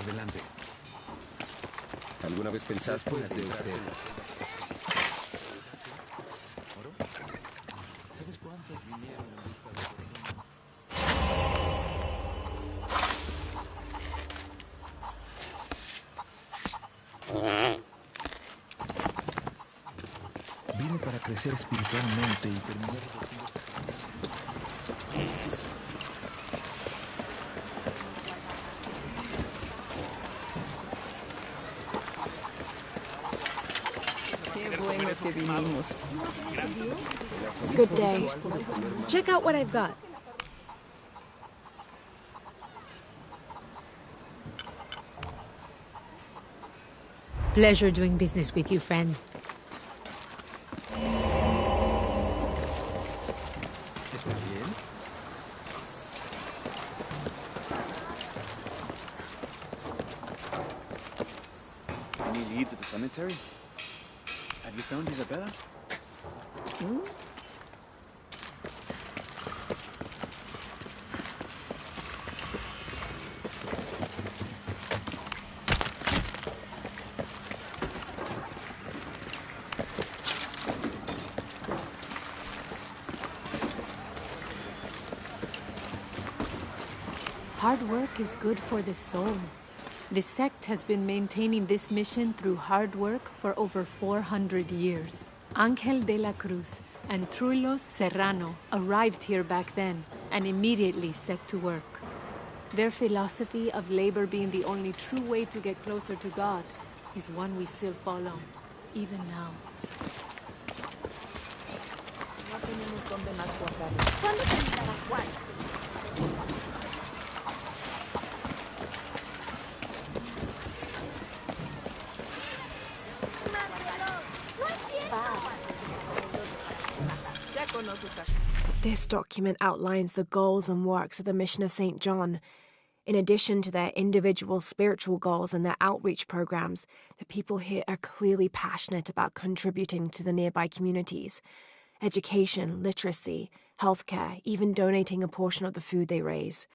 Adelante. ¿Alguna vez pensaste en de usted? ¿Oro? ¿Sabes cuántos vinieron en busca de fortuna? Vine para crecer espiritualmente y terminar de... Que vinimos. Good day. Check out what I've got. Pleasure doing business with you, friend. ¿Está bien? Any leads at the cemetery? Have you found Isabella? Hard work is good for the soul. The sect has been maintaining this mission through hard work for over 400 years. Ángel de la Cruz and Truilos Serrano arrived here back then and immediately set to work. Their philosophy of labor being the only true way to get closer to God is one we still follow, even now. No tenemos dónde más guardarlo. ¿Cuándo terminará Juan? This document outlines the goals and works of the Mission of St. John. In addition to their individual spiritual goals and their outreach programs, the people here are clearly passionate about contributing to the nearby communities. Education, literacy, healthcare, even donating a portion of the food they raise.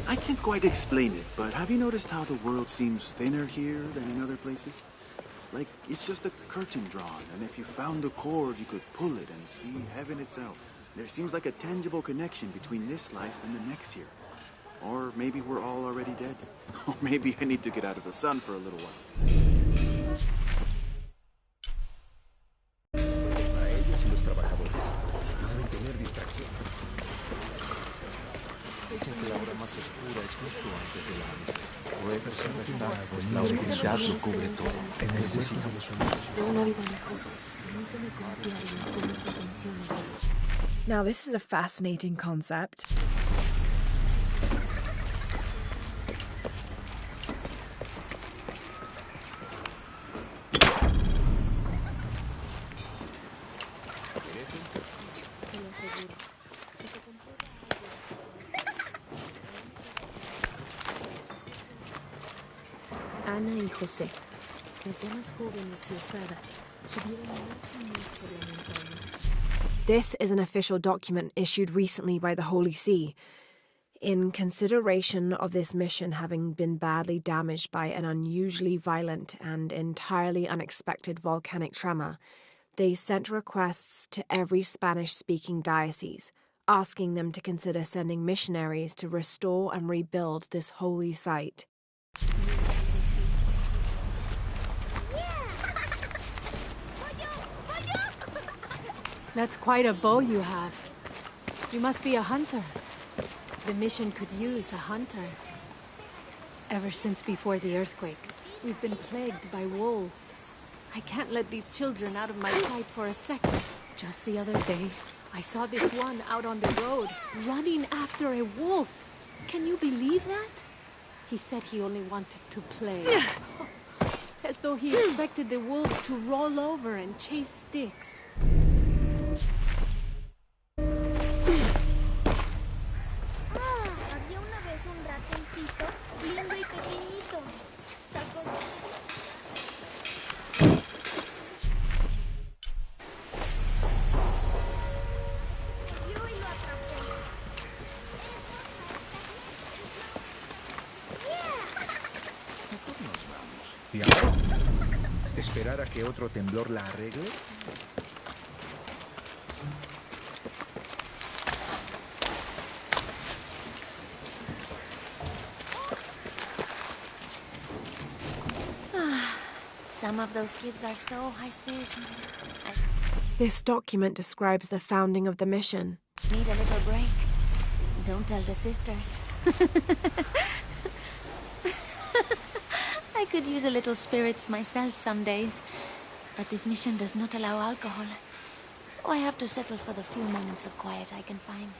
I can't quite explain it, but have you noticed how the world seems thinner here than in other places? Like, it's just a curtain drawn, and if you found the cord, you could pull it and see heaven itself. There seems like a tangible connection between this life and the next here. Or maybe we're all already dead. Or maybe I need to get out of the sun for a little while. Para ellos y los trabajadores no deben tener distracción. Dicen que la hora más oscura es justo antes de la misa. Puede ser verdad, pues la oscuridad lo cubre todo. Necesitamos Now, this is a fascinating concept. Ana y José, las llamas jóvenes y osadas, subieron más y más por la montaña. This is an official document issued recently by the Holy See. In consideration of this mission having been badly damaged by an unusually violent and entirely unexpected volcanic tremor, they sent requests to every Spanish-speaking diocese, asking them to consider sending missionaries to restore and rebuild this holy site. That's quite a bow you have. You must be a hunter. The mission could use a hunter. Ever since before the earthquake, we've been plagued by wolves. I can't let these children out of my sight for a second. Just the other day, I saw this one out on the road, running after a wolf. Can you believe that? He said he only wanted to play. As though he expected the wolves to roll over and chase sticks. ¿Esperar a que otro temblor la arregle? Some of those kids are so high-spirited. This document describes the founding of the mission. Need a little break. Don't tell the sisters. I could use a little spirits myself some days, but this mission does not allow alcohol. So I have to settle for the few moments of quiet I can find.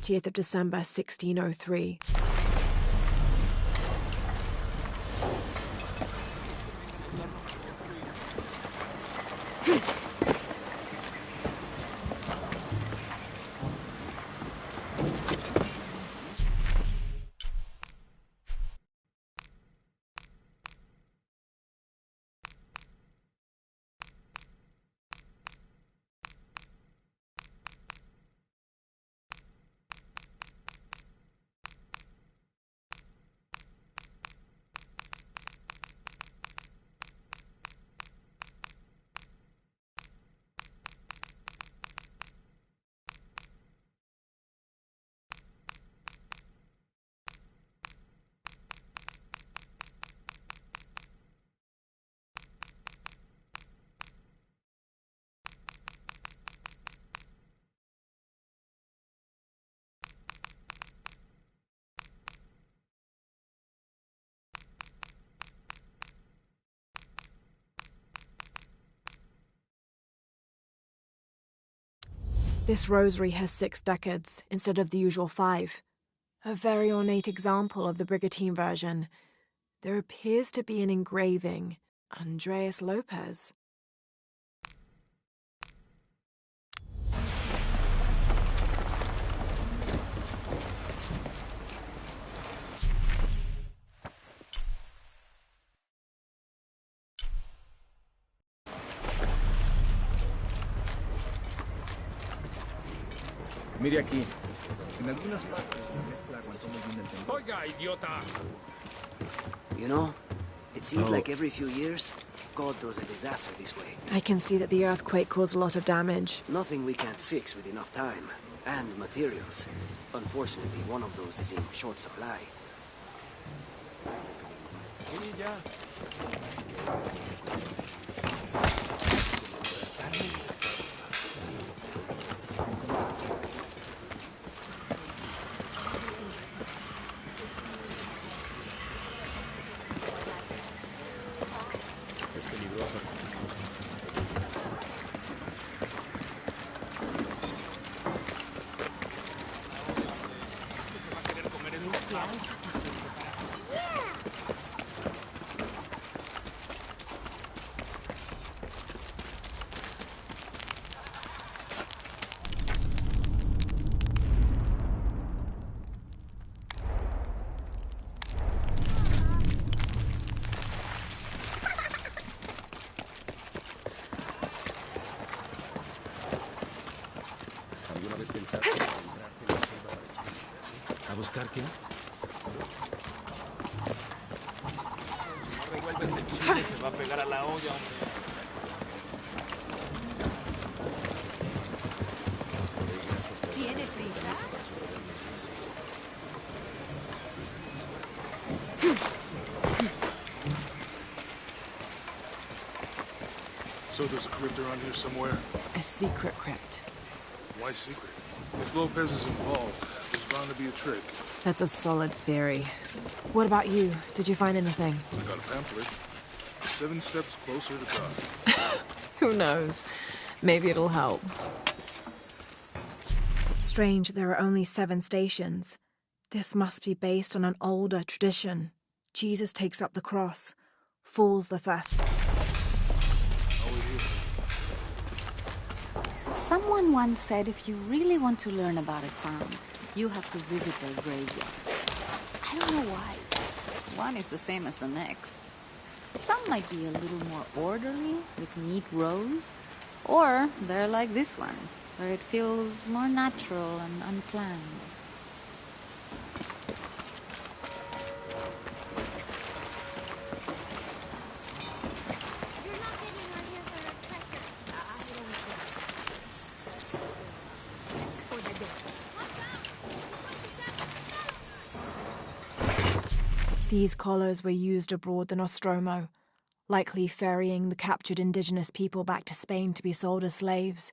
th of December, 1603. This rosary has 6 decades instead of the usual 5. A very ornate example of the brigantine version. There appears to be an engraving. Andreas Lopez. Mire aquí. En algunas partes la mezcla aguantó muy bien el temblor. Oiga, idiota. You know, it seems like every few years, God does a disaster this way. I can see that the earthquake caused a lot of damage. Nothing we can't fix with enough time. And materials. Unfortunately, one of those is in short supply. ¿Alguna vez pensaste en encontrarte la selva para echar? ¿A buscar qué? Si no revuelves el chile, se va a pegar a la olla, hombre. ¿Tiene prisa? So there's a crypt around here somewhere? A secret crypt. Why secret? If Lopez is involved, there's bound to be a trick. That's a solid theory. What about you? Did you find anything? I got a pamphlet. 7 steps closer to God. Who knows? Maybe it'll help. Strange there are only 7 stations. This must be based on an older tradition. Jesus takes up the cross, falls the first. Someone once said if you really want to learn about a town, you have to visit their graveyards. I don't know why. One is the same as the next. Some might be a little more orderly, with neat rows, or they're like this one, where it feels more natural and unplanned. These collars were used abroad in Nostromo, likely ferrying the captured indigenous people back to Spain to be sold as slaves.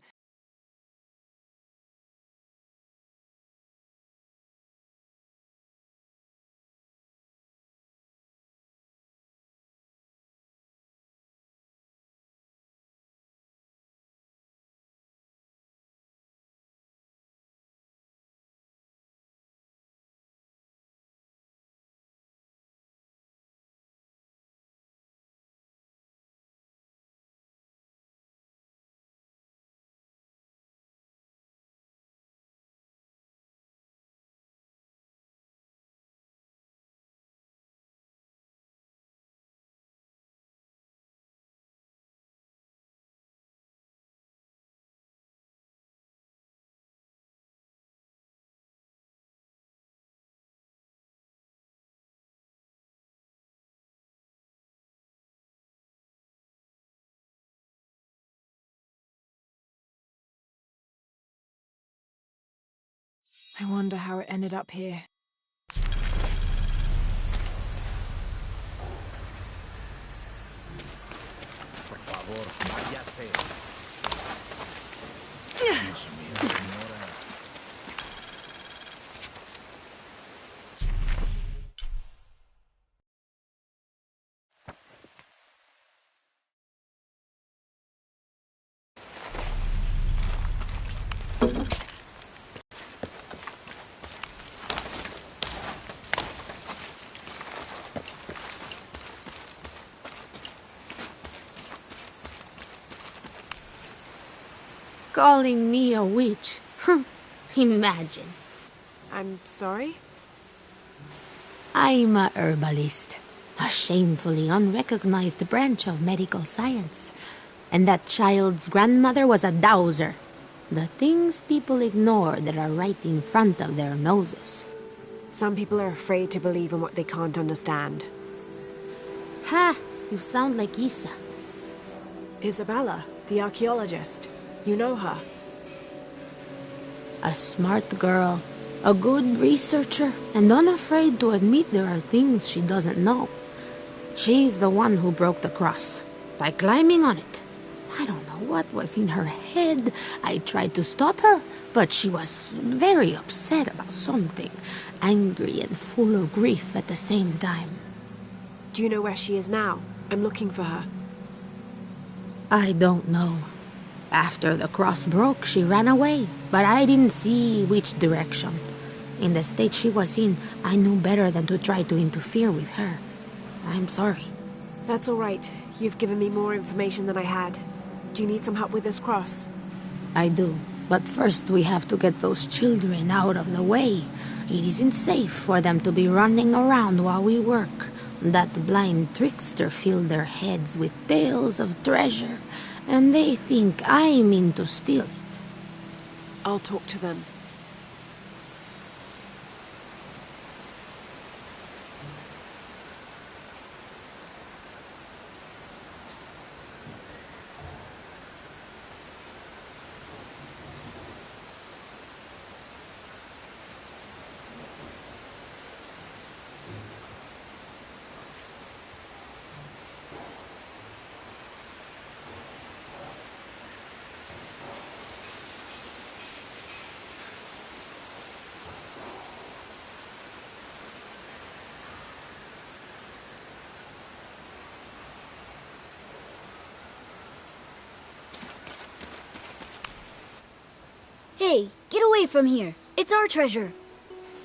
I wonder how it ended up here. Por favor, váyase. Dios mío, señora. Calling me a witch? Imagine. I'm sorry? I'm a herbalist, a shamefully unrecognized branch of medical science. And that child's grandmother was a dowser. The things people ignore that are right in front of their noses. Some people are afraid to believe in what they can't understand. Ha! You sound like Isa. Isabella, the archaeologist. You know her. A smart girl, a good researcher, and unafraid to admit there are things she doesn't know. She's the one who broke the cross, by climbing on it. I don't know what was in her head. I tried to stop her, but she was very upset about something, angry and full of grief at the same time. Do you know where she is now? I'm looking for her. I don't know. After the cross broke, she ran away, but I didn't see which direction. In the state she was in, I knew better than to try to interfere with her. I'm sorry. That's all right. You've given me more information than I had. Do you need some help with this cross? I do, but first we have to get those children out of the way. It isn't safe for them to be running around while we work. That blind trickster filled their heads with tales of treasure, and they think I mean to steal it. I'll talk to them. Hey, get away from here. It's our treasure.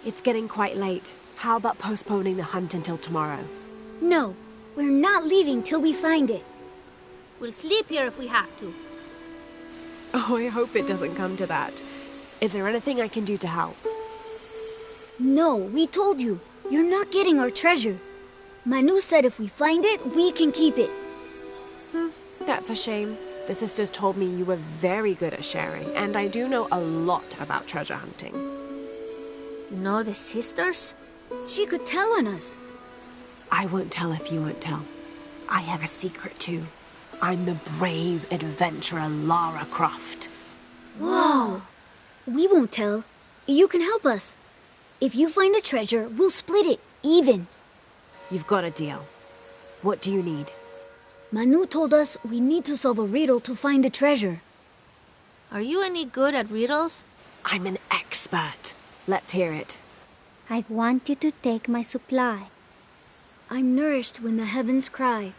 It's getting quite late. How about postponing the hunt until tomorrow? No, we're not leaving till we find it. We'll sleep here if we have to. Oh, I hope it doesn't come to that. Is there anything I can do to help? No, we told you. You're not getting our treasure. Manu said if we find it, we can keep it. That's a shame. The sisters told me you were very good at sharing, and I do know a lot about treasure hunting. You know the sisters? She could tell on us. I won't tell if you won't tell. I have a secret too. I'm the brave adventurer Lara Croft. Whoa! We won't tell. You can help us. If you find the treasure, we'll split it, even. You've got a deal. What do you need? Manu told us we need to solve a riddle to find the treasure. Are you any good at riddles? I'm an expert. Let's hear it. I want you to take my supply. I'm nourished when the heavens cry.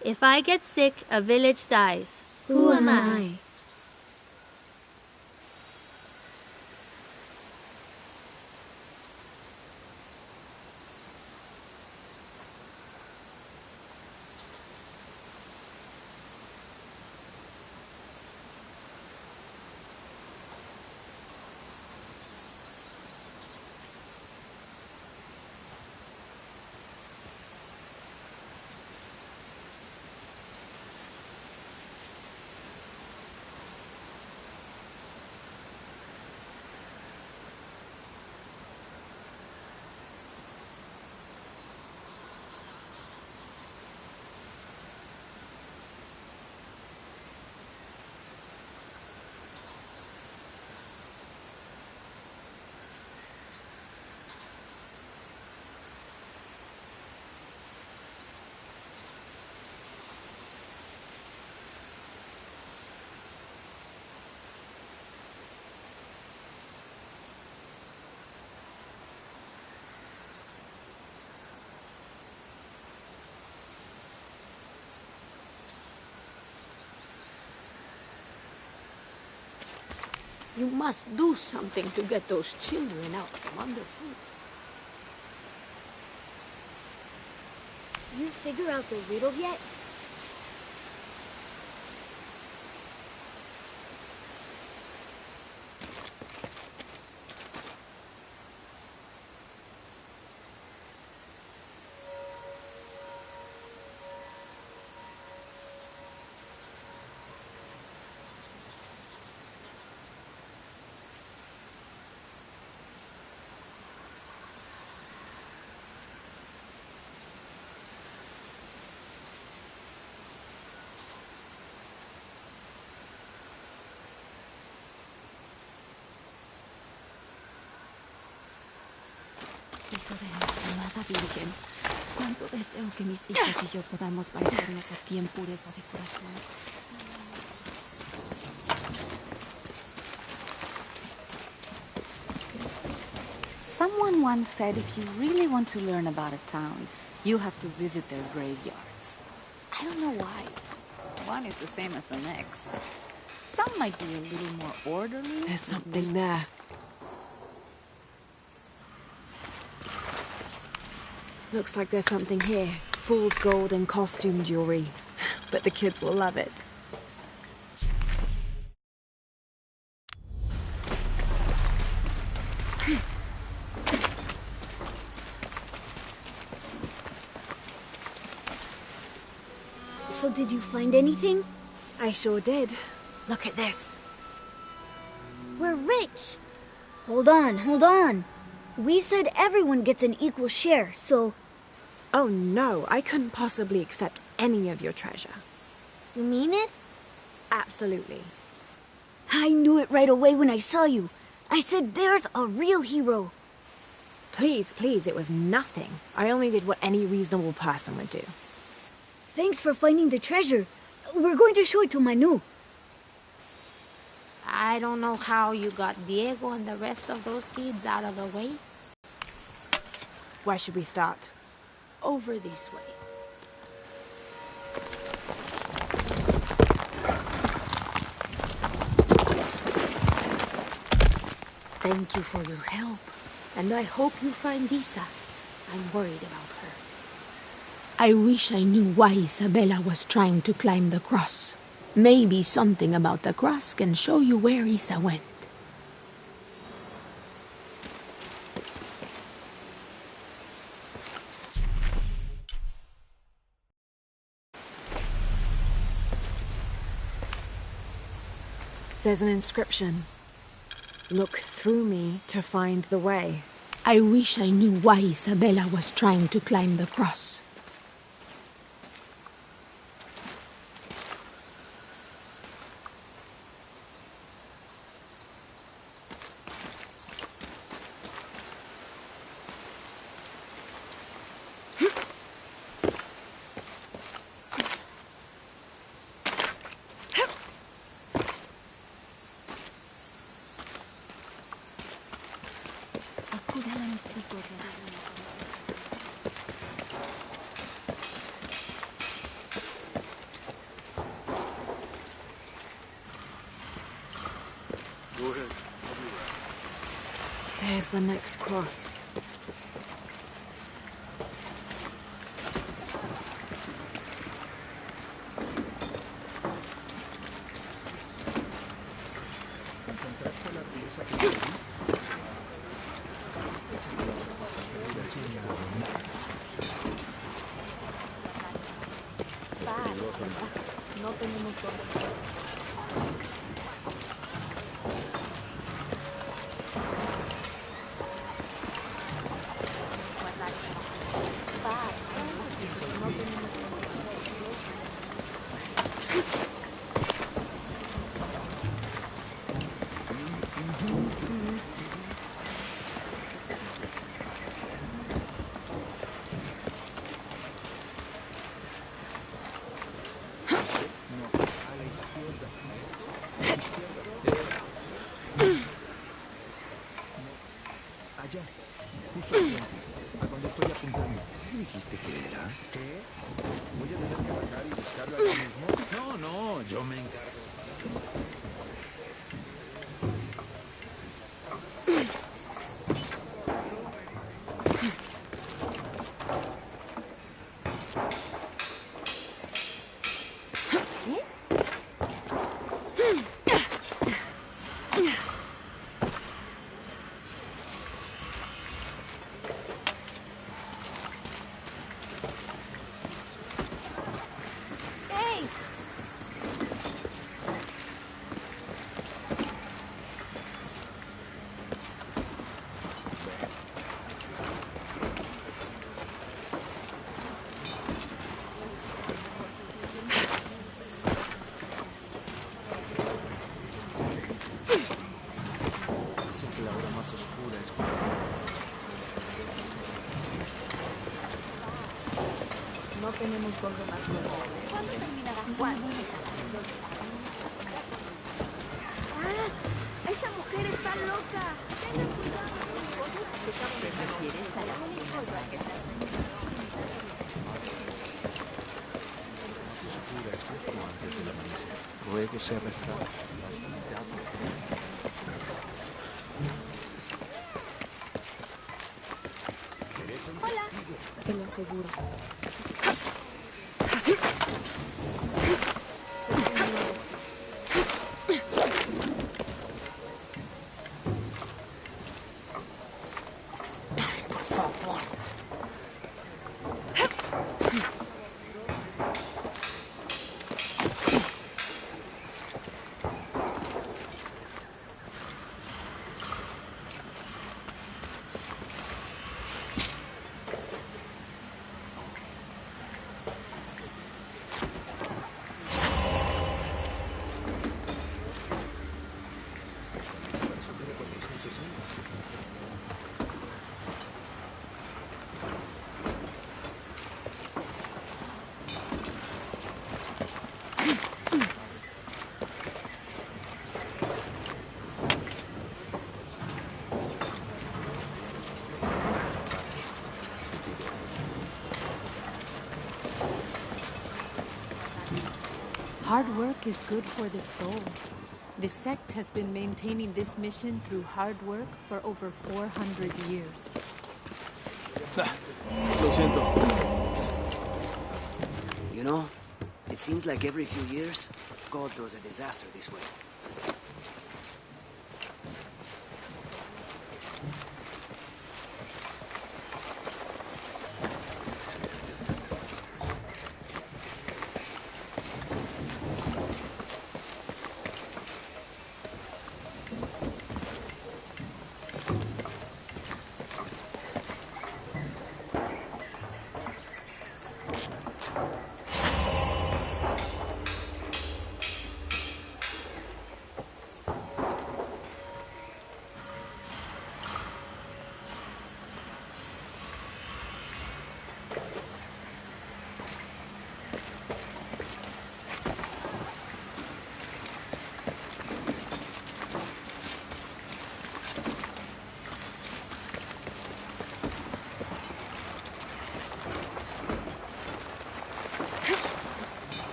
If I get sick, a village dies. Who am I? You must do something to get those children out from underfoot. You figure out the riddle yet? Hijo de nuestra amada Virgen, cuánto deseo que mis hijos y yo podamos parecernos a ti en pureza de corazón. Someone once said if you really want to learn about a town, you have to visit their graveyards. I don't know why. One is the same as the next. Some might be a little more orderly. There's something there. Looks like there's something here. Fool's gold and costume jewelry. But the kids will love it. So did you find anything? I sure did. Look at this. We're rich. Hold on, hold on. We said everyone gets an equal share, so... Oh no, I couldn't possibly accept any of your treasure. You mean it? Absolutely. I knew it right away when I saw you. I said there's a real hero. Please, please, it was nothing. I only did what any reasonable person would do. Thanks for finding the treasure. We're going to show it to Manu. I don't know how you got Diego and the rest of those kids out of the way. Where should we start? Over this way. Thank you for your help. And I hope you find Isa. I'm worried about her. I wish I knew why Isabella was trying to climb the cross. Maybe something about the cross can show you where Isa went. There's an inscription. Look through me to find the way. I wish I knew why Isabella was trying to climb the cross. Go ahead. I'll be right. There's the next cross. No tenemos Allá, justo al frente, a donde estoy apuntando. ¿Qué dijiste que era? ¿Qué? ¿Voy a tener que bajar y buscarlo aquí mismo? No, no, yo me encargo. No tenemos dónde más luego. ¿Cuándo terminará? ¿Cuándo? ¡Ah! ¡Esa mujer está loca! ¡Tengan cuidado! ¿Te refieres a la oscura es justo antes del amanecer. Luego se restaura la oscuridad. Hola. Te lo aseguro. Por favor. Hard work is good for the soul. The sect has been maintaining this mission through hard work for over 400 years. Lo siento. You know, it seems like every few years, God does a disaster this way.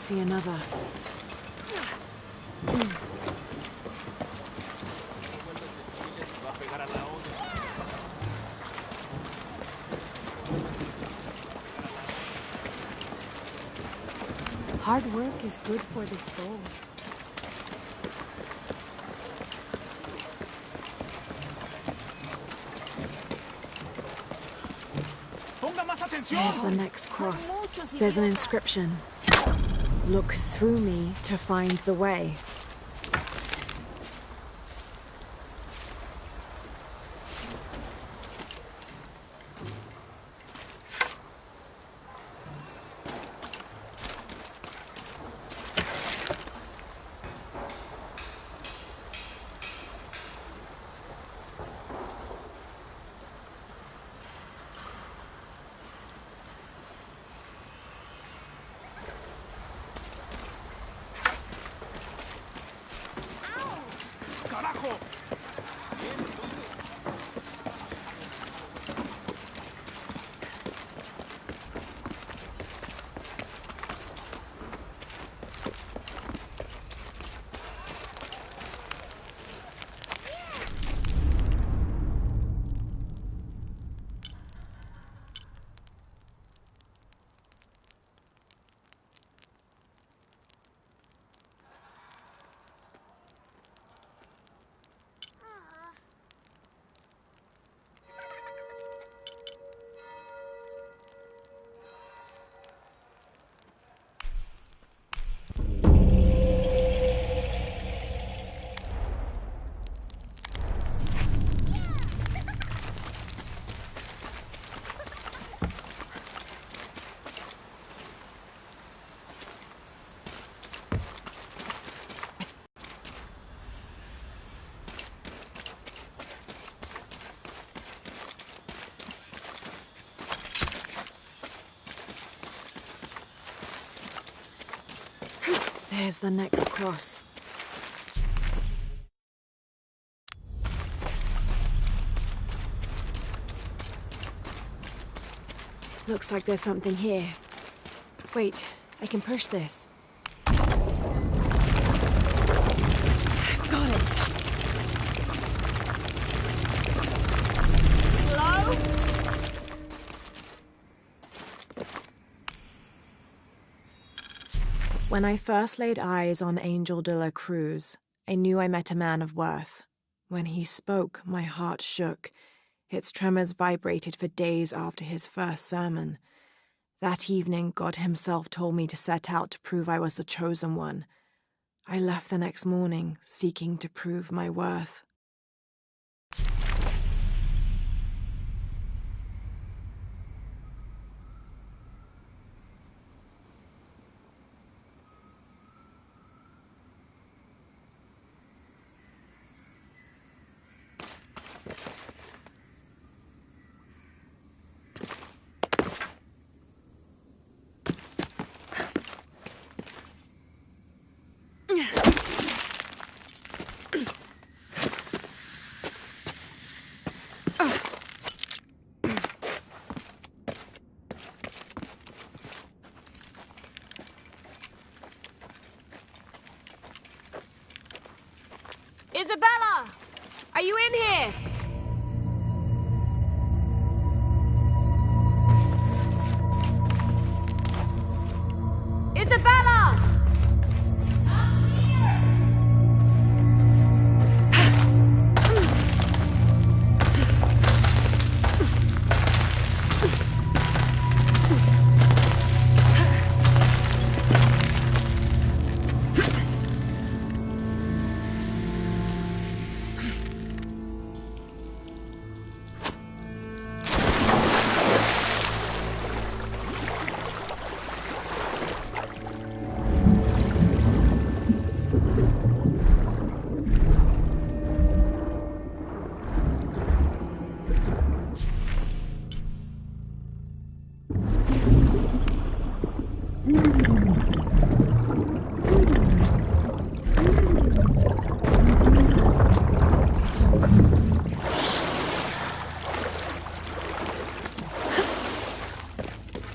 See another. Hard work is good for the soul. There's the next cross. There's an inscription. Look through me to find the way. There's the next cross. Looks like there's something here. Wait, I can push this. Got it! Hello? When I first laid eyes on Angel de la Cruz, I knew I met a man of worth. When he spoke, my heart shook. Its tremors vibrated for days after his first sermon. That evening, God himself told me to set out to prove I was the chosen one. I left the next morning, seeking to prove my worth. Isabella! Are you in here? Isabella!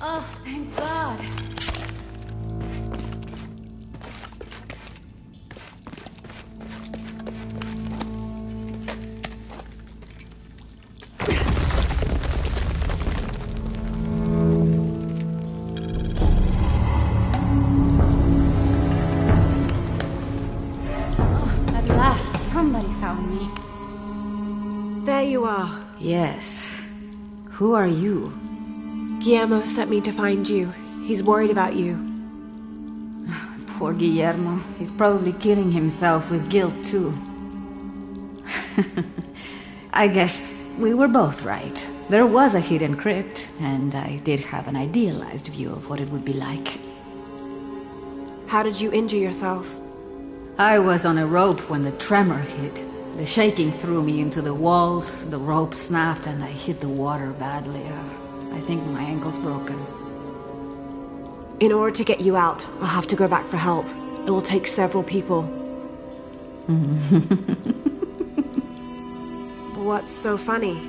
Oh, thank God. Oh, at last, somebody found me. There you are. Yes. Who are you? Guillermo sent me to find you. He's worried about you. Poor Guillermo. He's probably killing himself with guilt, too. I guess we were both right. There was a hidden crypt, and I did have an idealized view of what it would be like. How did you injure yourself? I was on a rope when the tremor hit. The shaking threw me into the walls, the rope snapped, and I hit the water badly. I think my ankle's broken. In order to get you out, I'll have to go back for help. It will take several people. What's so funny?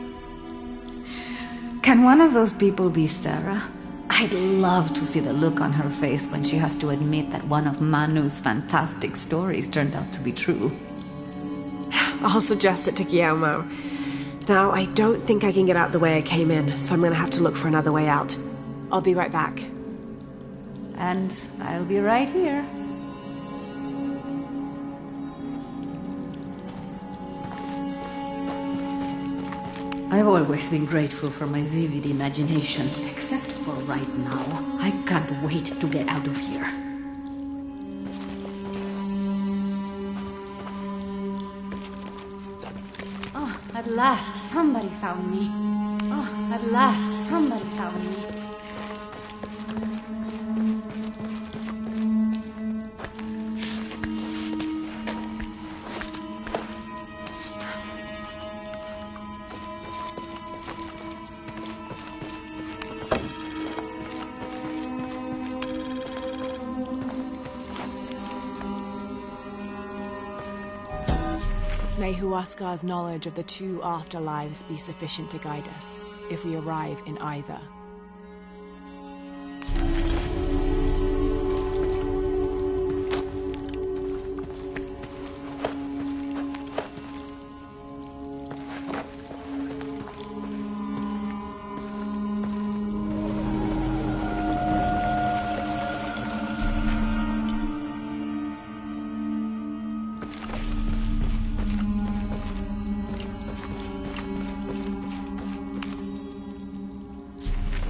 Can one of those people be Sarah? I'd love to see the look on her face when she has to admit that one of Manu's fantastic stories turned out to be true. I'll suggest it to Guillermo. Now, I don't think I can get out the way I came in, so I'm gonna have to look for another way out. I'll be right back. And I'll be right here. I've always been grateful for my vivid imagination, except for right now. I can't wait to get out of here. Oh, at last somebody found me. Oh, at last somebody found me. May Huascar's knowledge of the two afterlives be sufficient to guide us, if we arrive in either.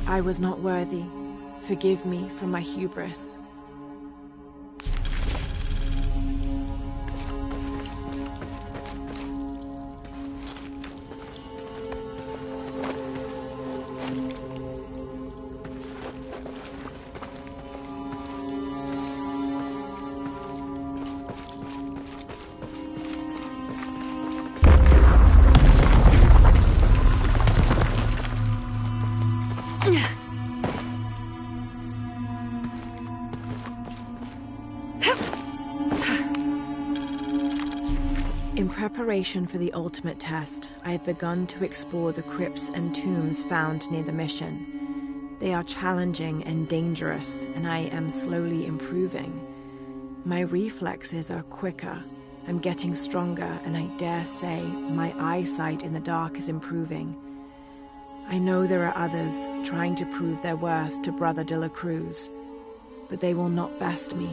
I was not worthy. Forgive me for my hubris. In preparation for the ultimate test, I have begun to explore the crypts and tombs found near the mission. They are challenging and dangerous, and I am slowly improving. My reflexes are quicker, I'm getting stronger, and I dare say my eyesight in the dark is improving. I know there are others trying to prove their worth to Brother de la Cruz, but they will not best me.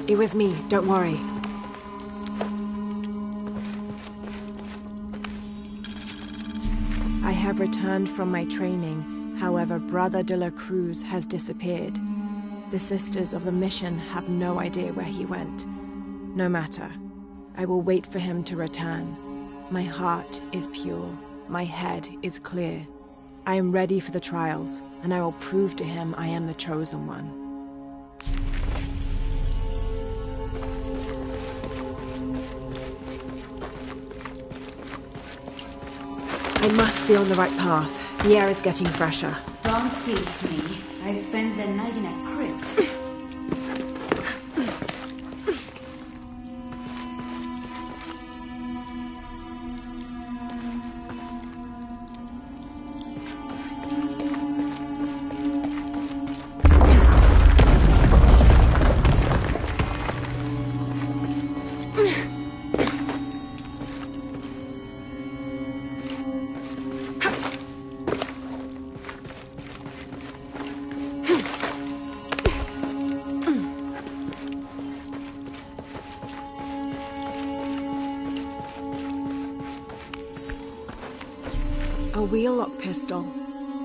It was me, don't worry. I have returned from my training, however, Brother de la Cruz has disappeared. The Sisters of the Mission have no idea where he went. No matter. I will wait for him to return. My heart is pure. My head is clear. I am ready for the trials, and I will prove to him I am the chosen one. I must be on the right path. The air is getting fresher. Don't tease me. I've spent the night in a crypt. A wheel-lock pistol,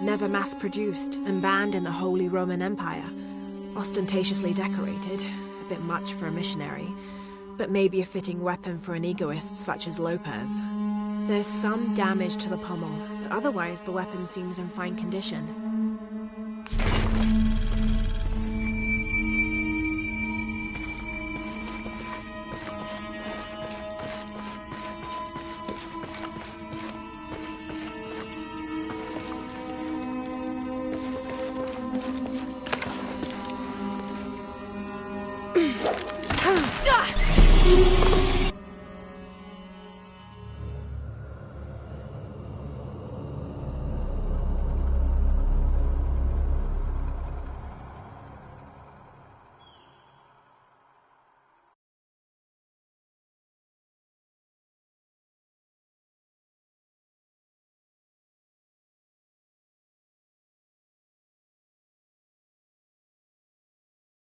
never mass-produced and banned in the Holy Roman Empire. Ostentatiously decorated, a bit much for a missionary, but maybe a fitting weapon for an egoist such as Lopez. There's some damage to the pommel, but otherwise the weapon seems in fine condition.